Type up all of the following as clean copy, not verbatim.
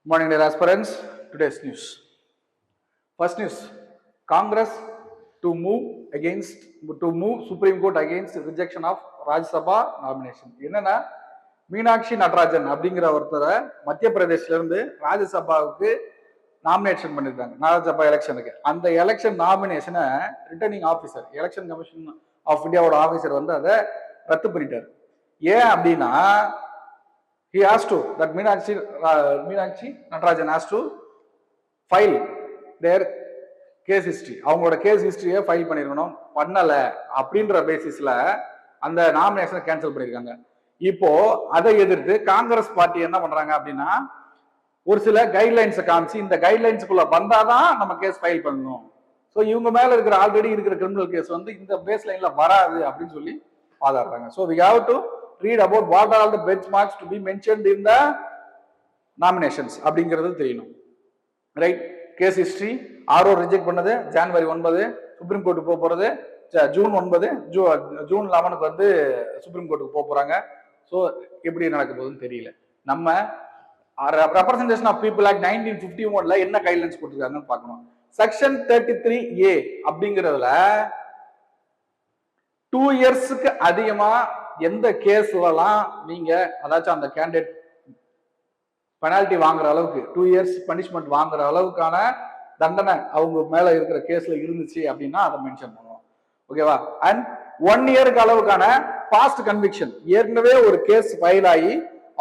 Morning, dear aspirants. Today's news. First news: Congress to move Supreme Court against rejection of Rajya Sabha nomination. என்னன்னா மீனாட்சி நடராஜன் அப்படிங்கிற ஒருத்தரை மத்திய பிரதேஷ்ல இருந்து ராஜ்யசபாவுக்கு nomination பண்ணிருக்காங்க. ராஜ்யசபா எலெக்ஷனுக்கு அந்த எலெக்ஷன் நாமினேஷனை returning officer election commission of இந்தியாவோட ஆஃபீஸர் வந்து அதை ரத்து பண்ணிட்டாரு. ஏன் அப்படின்னா he has to that Meenakshi Natarajan has to file their case history, அவங்களோட கேஸ் ஹிஸ்டரியை ஃபைல் பண்ணிருக்கணும். பண்ணல அப்படின்ற பேசிஸ்ல அந்த நாமினேஷனை கேன்சல் பண்ணிருக்காங்க. இப்போ அதை எதிர்த்து காங்கிரஸ் பார்ட்டி என்ன பண்றாங்க அப்படின்னா ஒரு சில கைட்லைன்ஸை காமிச்சு இந்த கைட்லைன்ஸுக்குள்ள வந்தாதான் நம்ம கேஸ் ஃபைல் பண்ணணும். ஸோ இவங்க மேல இருக்கிற ஆல்ரெடி இருக்கிற கிரிமினல் கேஸ் வந்து இந்த பேஸ் லைன்ல வராது அப்படின்னு சொல்லி வாதாடுறாங்க. So we have to read about what are all the benchmarks to be mentioned in the nominations அப்படிங்கிறது தெரியணும். Right, case history RO reject பண்ணது ஜனவரி 9, சுப்ரீம் கோர்ட்டுக்கு போக போறது ஜூன் 9, ஜூன் 11 வந்து சுப்ரீம் கோர்ட்டுக்கு போக போறாங்க. ஸோ எப்படி நடக்க போகுதுன்னு தெரியல. நம்ம ரெப்ரசன்டேஷன் ஆஃப் பீப்புள் ஆக்ட் 1951ல என்ன கைட்லைன்ஸ் கொடுத்துருக்காங்கன்னு பார்க்கணும். செக்ஷன் 33A அப்படிங்கிறதுல 2 இயர்ஸுக்கு அதிகமா எந்த கேஸ்லாம் நீங்க அதாச்சும் அந்த கேண்டிடேட் பெனால்டி வாங்குற அளவுக்கு 2 இயர்ஸ் பனிஷ்மெண்ட் வாங்குற அளவுக்கான தண்டனை அவங்க மேல இருக்கிற கேஸ்ல இருந்துச்சு அப்படின்னா அதை மென்ஷன் பண்ணுவோம். ஓகேவா? அண்ட் 1 இயருக்கு அளவுக்கான பாஸ்ட் கன்விக்ஷன், ஏற்கனவே ஒரு கேஸ் ஃபைல் ஆகி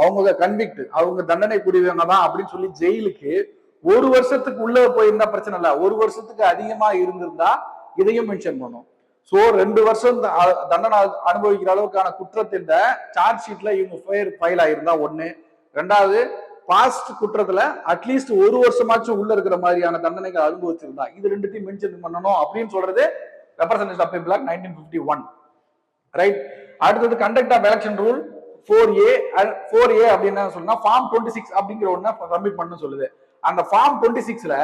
அவங்க கன்விக்ட், அவங்க தண்டனை கூடியவங்க தான் அப்படின்னு சொல்லி ஜெயிலுக்கு 1 வருஷத்துக்கு உள்ள போயிருந்தா பிரச்சனை இல்லை, 1 வருஷத்துக்கு அதிகமா இருந்திருந்தா இதையும் மென்ஷன் பண்ணும். ஸோ 2 வருஷம் தண்டனை அனுபவிக்கிற அளவுக்கான குற்றத்தின் சார்ஜ் ஷீட்ல இவங்க ஃபைல் ஆயிருந்தா 1, 2வது பாஸ்ட் குற்றத்துல அட்லீஸ்ட் 1 வருஷமாச்சும் உள்ள இருக்கிற மாதிரியான தண்டனைகள் அனுபவிச்சிருந்தா இது 2த்தையும் மென்ஷன் பண்ணணும் அப்படின்னு சொல்றது representation of people act 1951. Right, அடுத்தது conduct of election rule 4A அப்படின்னு சொன்னா ஃபார்ம் 26 அப்படிங்கிற ஒண்ணு சப்மிட் பண்ணணும் சொல்லுது. அந்த ஃபார்ம் 26ல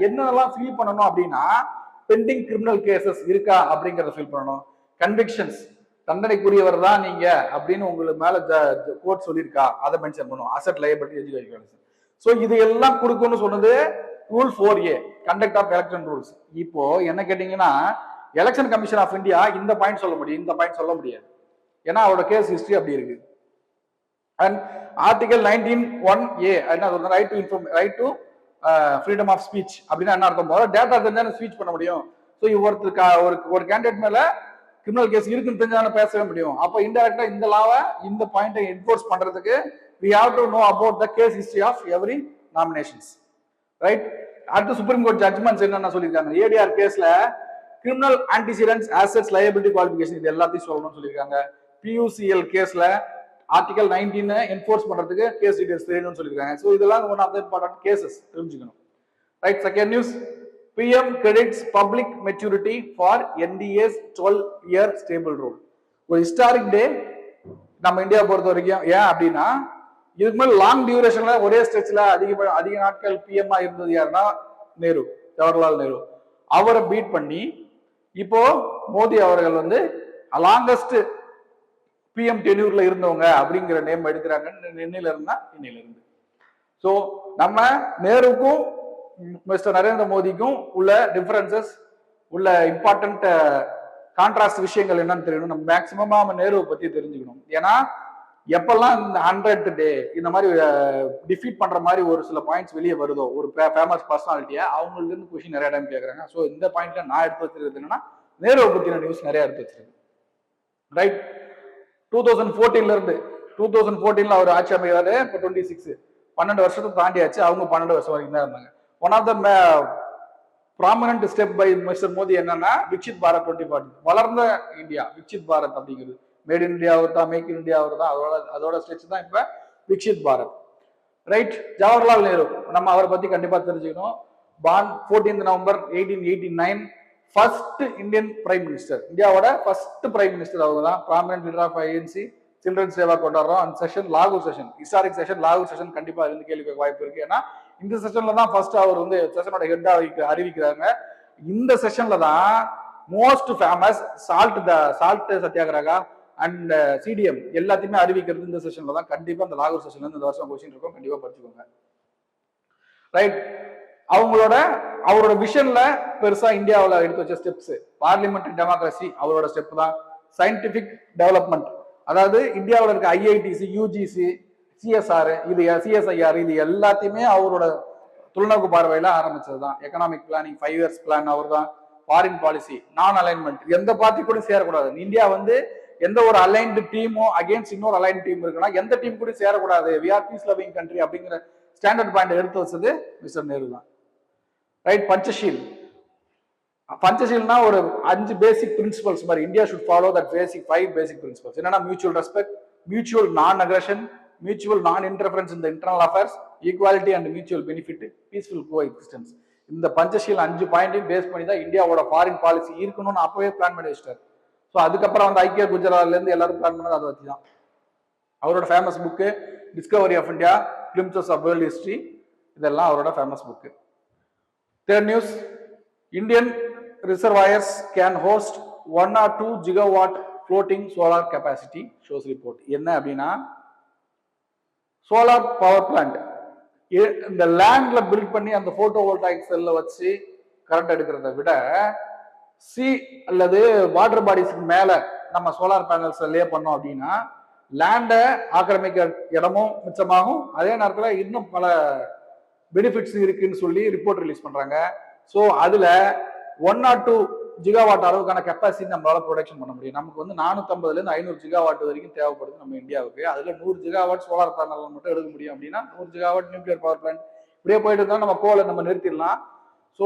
என்னென்னலாம் ஃபில் பண்ணணும் அப்படின்னா பெண்டிங் கிரிமினல் கேசஸ் இருக்கா அப்படிங்கறத ஃபில் பண்ணணும். கன்விக்ஷன்ஸ், தண்டனைக்குரியவர் தான் நீங்க அப்படின்னு உங்களுக்கு மேல கோர்ட் சொல்லியிருக்கா அதை மென்ஷன் பண்ணும். Asset liability education. ஸோ இது எல்லாம் கொடுக்கணும்னு சொன்னது rule 4A conduct of election rules. இப்போ என்ன கேட்டீங்கன்னா எலெக்ஷன் கமிஷன் ஆஃப் இந்தியா இந்த பாயிண்ட் சொல்ல முடியும், இந்த பாயிண்ட் சொல்ல முடியாது. ஏன்னா அவரோட கேஸ் ஹிஸ்டரி அப்படி இருக்கு. அண்ட் ஆர்டிகல் 19(1)A என்ன சொல்றது, right to freedom of speech அப்படின்னா என்ன அர்த்தம்? போது டேட்டா தெரிஞ்சாலும் ஸ்பீச் பண்ண முடியும். ஸோ ஒரு கேண்டிடேட் மேல கிரிமினல் கேஸ் இருக்குன்னு தெரிஞ்சாலும் பேசவே முடியும். அப்போ இன்டைரக்டா இந்த லாவை இந்த பாயிண்டை என்ஃபோர்ஸ் பண்றதுக்கு we have to know about the case history of every nominations. Right, அடுத்து சுப்ரீம் கோர்ட் ஜட்ஜ்மெண்ட்ஸ் என்னென்ன சொல்லியிருக்காங்க. ஏடிஆர் கேஸ்ல criminal antecedents assets liability qualification இது எல்லாத்தையும் சொல்லணும்னு சொல்லியிருக்காங்க. பியூசிஎல் கேஸ்ல ஆர்டிகல் 19 என்ஃபோர்ஸ் பண்றதுக்கு கேஸ் டீடைல்ஸ் தெரியணும்னு சொல்லியிருக்காங்க. ஸோ இதெல்லாம் one of the important cases தெரிஞ்சுக்கணும். Right, second news, PM credits public maturity for NDA's 12-year stable rule. ஒரு ஹிஸ்டாரிக் டே நம்ம இந்தியா பொறுத்த வரைக்கும். ஏன் அப்படின்னா இதுக்கு மேல லாங் டியூரேஷன்ல ஒரே ஸ்ட்ரெச்ல அதிக நாட்கள் பிஎம்ஆ இருந்தது யாருன்னா நேரு, ஜவஹர்லால் நேரு. அவரை பீட் பண்ணி இப்போ மோடி அவர்கள் வந்து லாங்கஸ்ட் பிஎம் டென்யூர்ல இருந்தவங்க அப்படிங்கிற நேம் எடுக்கிறாங்க. இன்னையில இருந்து. ஸோ நம்ம நேருக்கும் மிஸ்டர் நரேந்திர மோடிக்கும் உள்ள டிஃபரன்சஸ், உள்ள இம்பார்ட்டன்ட் கான்ட்ராஸ்ட் விஷயங்கள் என்னன்னு தெரியணும். நம்ம மேக்சிமமா நம்ம நேருவை பத்தி தெரிஞ்சுக்கணும். ஏன்னா எப்பெல்லாம் இந்த 100th டே இந்த மாதிரி டிஃபீட் பண்ற மாதிரி ஒரு சில பாயிண்ட்ஸ் வெளியே வருதோ ஒரு ஃபேமஸ் பர்சனாலிட்டியா அவங்களுக்கு இருந்து கொஸ்டின் நிறைய டைம் கேட்கறாங்க. ஸோ இந்த பாயிண்ட்ல நான் எடுத்து வச்சிருக்கிறது என்னன்னா நேருவை பத்தின நியூஸ் நிறைய எடுத்து வச்சிருக்கு. ரைட், 2014ல இருந்து 2014ல அவர் ஆட்சி அமைகிறாரு. இப்போ 26 12 வருஷத்தை தாண்டியாச்சு. அவங்க 12 வருஷம் வரைக்கும் தான் இருந்தாங்க. One of the prominent step by mister Modi என்னன்னா விக்சித் பாரத் 2040, வளர்ந்த இந்தியா விக்சித் பாரத் அப்படிங்கிறது. மேட் இன் இந்தியா அவர் தான், மேக் இன் இந்தியா அவர் தான், அதோட ஸ்டெச் தான் இப்ப விக்சித் பாரத். ரைட், ஜவஹர்லால் நேரு நம்ம அவரை பத்தி கண்டிப்பா தெரிஞ்சுக்கணும். Born 14th November 1889, first Indian prime minister, இந்தியாவோட ஃபர்ஸ்ட் பிரைம் மினிஸ்டர் அவங்க தான். Prominent leader of INC children's டேவா கொண்டாடுறோம். அந்த செஷன் லாகூர் செஷன், ஹிஸ்டாரிக் செஷன் லாகூர் செஷன் கண்டிப்பா இருந்து கேள்வி வாய்ப்பு இருக்கு. ஏன்னா இந்த செஷன்ல தான் ஃபர்ஸ்ட் அவர் வந்து செஷனோட ஹெட்டா அறிவிக்கிறாங்க. இந்த செஷன்ல தான் most famous salt satyagraha and CTM எல்லாத்தையுமே அறிவிக்கிறது இந்த செஷன்ல தான். கண்டிப்பா இந்த லாகூர் செஷன்ல இந்த வருஷம் கொஸ்டின் இருக்கும், கண்டிப்பா படிச்சுக்கோங்க. ரைட். அவரோட விஷன்ல பெருசா இந்தியாவில் எடுத்து வச்ச ஸ்டெப்ஸ் பார்லிமெண்டரி டெமோக்ரஸி அவரோட ஸ்டெப் தான். சயின்டிபிக் டெவலப்மெண்ட், அதாவது இந்தியாவில் இருக்க ஐஐடிசி, யூஜிசி, சிஎஸ்ஆர், சிஎஸ்ஐஆர் இது எல்லாத்தையுமே அவரோட தொலைநோக்கு பார்வையில ஆரம்பிச்சது தான். எக்கனாமிக் பிளானிங், 5 இயர்ஸ் பிளான் அவர் தான். ஃபாரின் பாலிசி, நான் அலைன்மெண்ட், எந்த பார்ட்டி கூட சேரக்கூடாது. இந்தியா வந்து எந்த ஒரு அலைன்டு டீமோ அகேன்ஸ்ட் இன்னொரு அலைன் டீம் இருக்குன்னா எந்த டீம் கூட சேரக்கூடாது. We are peace loving country அப்படிங்கிற ஸ்டாண்டர்ட் பாயிண்ட் எடுத்து வச்சது மிஸ்டர் நேரு தான். ரைட். பஞ்சஷீல்னா ஒரு 5 பேசிக் பிரின்சிபல்ஸ் மாதிரி. India should follow that 5 basic principles. என்னன்னா mutual respect, mutual non aggression, mutual non interference in the internal affairs, equality and mutual benefit, peaceful coexistence. இந்த Panchsheel 5 பாயிண்டையும் base பண்ணி தான் இந்தியாவோட ஃபாரின் பாலிசி இருக்கணும்னு அப்பவே பிளான் பண்ணி வச்சிட்டாரு. ஸோ அதுக்கப்புறம் வந்து ஐக்கிய குஜராத்ல இருந்து எல்லாரும் பிளான் பண்ணது அதை வச்சு தான். அவரோட famous book discovery of India, glimpses of world history, இதெல்லாம் அவரோட famous book. Third news, Indian reservoirs can host 1 or 2 gigawatt floating solar capacity, shows report. என்ன அப்படின்னா, சோலார் பவர் பிளான்ட் இந்த லேண்ட்ல பில்ட் பண்ணி அந்த போட்டோ வோல்டாயிக் செல்ல வச்சு கரண்ட் எடுக்கிறத விட சி அல்லது வாட்டர் பாடிஸ்க்கு மேல நம்ம சோலார் பேனல்ஸ் லே பண்ணோம் அப்படின்னா லேண்டை ஆக்கிரமிக்க இடமும் மிச்சமாகும். அதே நேரத்தில் இன்னும் பல பெனிஃபிட்ஸ் இருக்குன்னு சொல்லி ரிப்போர்ட் ரிலீஸ் பண்றாங்க. ஸோ அதுல 1 or 2 ஜிகாவாட் அளவுக்கான கெப்பாசிட்டி நம்மளால ப்ரொடக்ஷன் பண்ண முடியும். நமக்கு வந்து 450 இருந்து 500 ஜிகாவாட் வரைக்கும் தேவைப்படுது நம்ம இந்தியாவுக்கு. அதுல 100 ஜிகாவாட் சோலார் பேனல் மட்டும் எடுக்க முடியும் அப்படின்னா 100 ஜிகாவாட் நியூக்ளியர் பவர் பிளான்ட் இப்படியே போயிட்டு இருந்தாலும் நம்ம கோலை நம்ம நிறுத்திடலாம். ஸோ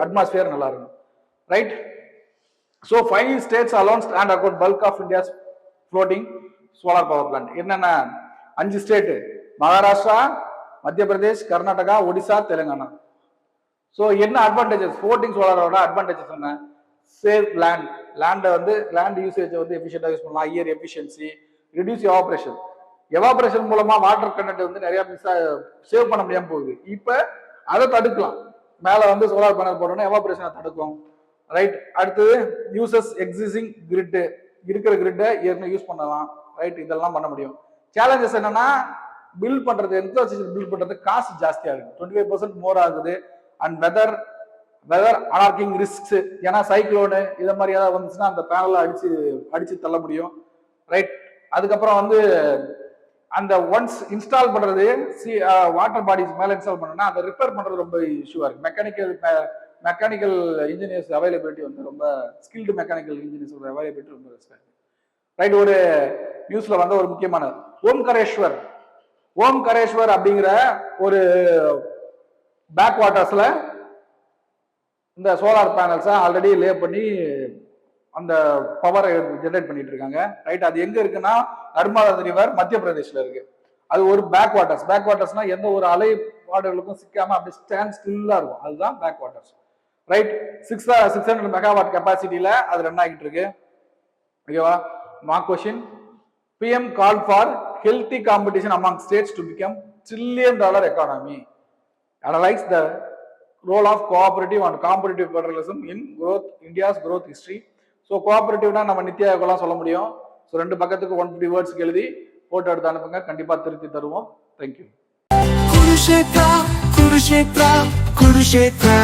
அட்மாஸ்பியர் நல்லா இருக்கும். Right. So 5 states alone stand account bulk of India's floating solar power plant. என்னென்ன 5 ஸ்டேட்? மகாராஷ்டிரா, மத்திய பிரதேஷ், கர்நாடகா, ஒடிசா, தெலுங்கானா. ஸோ என்ன அட்வான்டேஜஸ்? ஃப்ளோட்டிங் சோலாரோட அட்வான்டேஜஸ் என்ன? சேவ் லேண்ட், லேண்டை வந்து லேண்ட் யூசேஜை வந்து எஃபிஷியண்டாக யூஸ் பண்ணலாம். Higher efficiency, reduce evaporation. Evaporation மூலமா வாட்டர் கண்டென்ட் வந்து நிறைய சேவ் பண்ண முடியாம போகுது. இப்போ அதை தடுக்கலாம். மேலே வந்து சோலார் பேனல் போட்டோம்னா எவாபரேஷனை தடுக்கும். ரைட். அடுத்தது யூசஸ் எக்ஸிஸ்டிங் கிரிட், இருக்கிற கிரிட்டை ஏற்கனவே யூஸ் பண்ணலாம். ரைட். இதெல்லாம் பண்ண முடியும். சேலஞ்சஸ் என்னன்னா பில்ட் பண்றது, இன்ஃப்ராஸ்ட்ரக்சர் பில்ட் பண்றது காஸ்ட் ஜாஸ்தியா இருக்கு. 25% மோர் ஆகுது. அண்ட் வெதர் அனார்கிங் ரிஸ்க்ஸ், ஏன்னா சைக்ளோனு இதை மாதிரி ஏதாவது வந்துச்சுன்னா அந்த பேனலை அடிச்சு தள்ள முடியும். ரைட். அதுக்கப்புறம் வந்து அந்த ஒன்ஸ் இன்ஸ்டால் பண்றது வாட்டர் பாடிஸ் மேல இன்ஸ்டால் பண்ணா அதை ரிப்பேர் பண்றது ரொம்ப இஷ்யூவா இருக்கு. மெக்கானிக்கல் இன்ஜினியர்ஸ் அவைலபிலிட்டி வந்து ரொம்ப ஸ்கில்டு மெக்கானிக்கல் இன்ஜினியர்ஸ் அவைலபிலிட்டி ரொம்ப ரிஸ்க். ரைட். ஒரு நியூஸ்ல வந்து ஒரு முக்கியமானது ஓம்கரேஸ்வர் அப்படிங்கிற ஒரு பேக் வாட்டர்ஸ்ல இந்த சோலார் பேனல்ஸை ஆல்ரெடி லே பண்ணி அந்த பவரை ஜெனரேட் பண்ணிட்டு இருக்காங்க. ரைட். அது எங்க இருக்குன்னா நர்மதா ரிவர் மத்திய பிரதேஷ்ல இருக்கு. அது ஒரு பேக் வாட்டர்ஸ்னா எந்த ஒரு அலை பாடுகளுக்கும் சிக்காம அப்படி ஸ்டாண்ட் ஸ்டில்லா இருக்கும். அதுதான் பேக் வாட்டர்ஸ். ரைட். 600 மெகாவாட் கெப்பாசிட்டியில அது ரன் ஆகிட்டு இருக்கு. ஓகேவா? Mark question. PM called for healthy competition among states to become $1 trillion economy. Analyze the role of cooperative and competitive federalism in India's growth history. So cooperative-னா நம்ம நித்தி ஆயோகலாம் சொல்ல முடியும். So 2 பக்கத்துக்கு 150 வேர்ட்ஸ்க்கு எழுதி photo எடுத்து அனுப்புங்க. கண்டிப்பா திருத்தி தருவோம். தேங்க்யூ. குருஷேத்ரா குருஷேத்ரா குருஷேத்ரா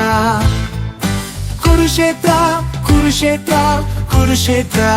குருஷேத்ரா குருஷேத்ரா குருஷேத்ரா